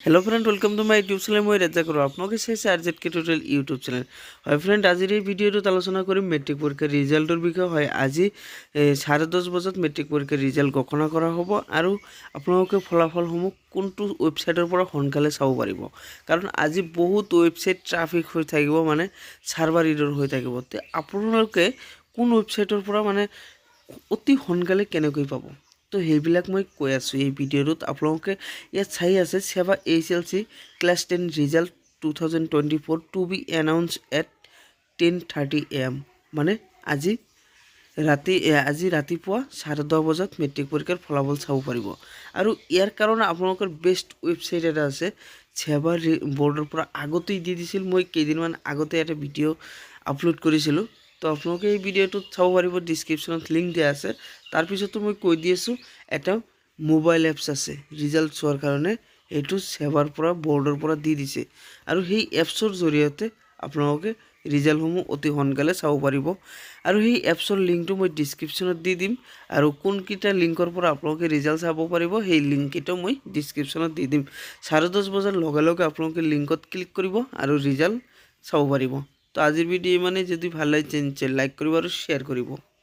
Hello friend welcome to my YouTube channel मैं रेजा करो आपनके से आरजेड के टिউটোरिয়েল यूट्यूब चैनल হয় फ्रेंड আজিৰ এই ভিডিওটো আলোচনা কৰিম মেট্ৰিক পৰীক্ষাৰ ৰিজাল্টৰ বিষয়ে হয় আজি 10:30 বজাত মেট্ৰিক পৰীক্ষাৰ ৰিজাল্ট ঘোষণা কৰা হ'ব আৰু আপোনালোকে ফলাফলসমূহ কোনটো ৱেবছাইটৰ পৰা সোনকালে চাব পাৰিব কাৰণ আজি বহুত ৱেবছাইট ট্ৰাফিক হৈ থাকিব মানে সাৰ্ভাৰ ইৰৰ হৈ থাকিব তে আপোনালোকে কোন ৱেবছাইটৰ পৰা মানে অতি সোনকালে কেনেকৈ পাব তো সেইবিলাক মই কৈ আছো এই ভিডিওত আপোনালোকে ইয়াত চাই আছে সেৱা HLC class 10 result 2024 to be announce at 10:30 AM মানে আজি ৰাতিপুৱা 10:30 বজাত মেট্ৰিক পৰীক্ষাৰ ফলাফল চাব পাৰিব আৰু ইয়াৰ কাৰণে আপোনালোকৰ বেষ্ট ৱেবছাইট এটা আছে সেৱা বোৰ্ডৰ পৰা আগতেই দি দিছিল মই কেইদিনমান আগতে এটা ভিডিও আপলোড কৰিছিলো তো আপোনালোকে এই ভিডিওটো চাব পাৰিব ডেসক্ৰিপচনত লিংক দিয়া আছে তাৰ পিছতো মই কৈ দি আছো এটা মোবাইল এপছ আছে ৰিজাল্ট চোৱাৰ কাৰণে এটো সেৱাৰ পৰা বোৰ্ডৰ পৰা দি দিছে আৰু সেই এপছৰ জৰিয়তে আপোনালোকে ৰিজাল্টসমূহ অতি সোনকালে চাব পাৰিব আৰু সেই এপছৰ লিংকটো মই ডেসক্ৰিপচনত দি দিম আৰু কোনকিটা লিংকৰ পৰা আপোনালোকে ৰিজাল্ট চাব পাৰিব সেই লিংকটো মই ডেসক্ৰিপচনত দি দিম 10:30 বজাৰ লগে লগে আপোনালোকে লিংকত ক্লিক কৰিব আৰু ৰিজাল্ট চাব পাৰিব তো আজিৰ ভিডিও মানে যদি ভাল লাগে লাইক কৰিব আৰু শেয়াৰ কৰিব।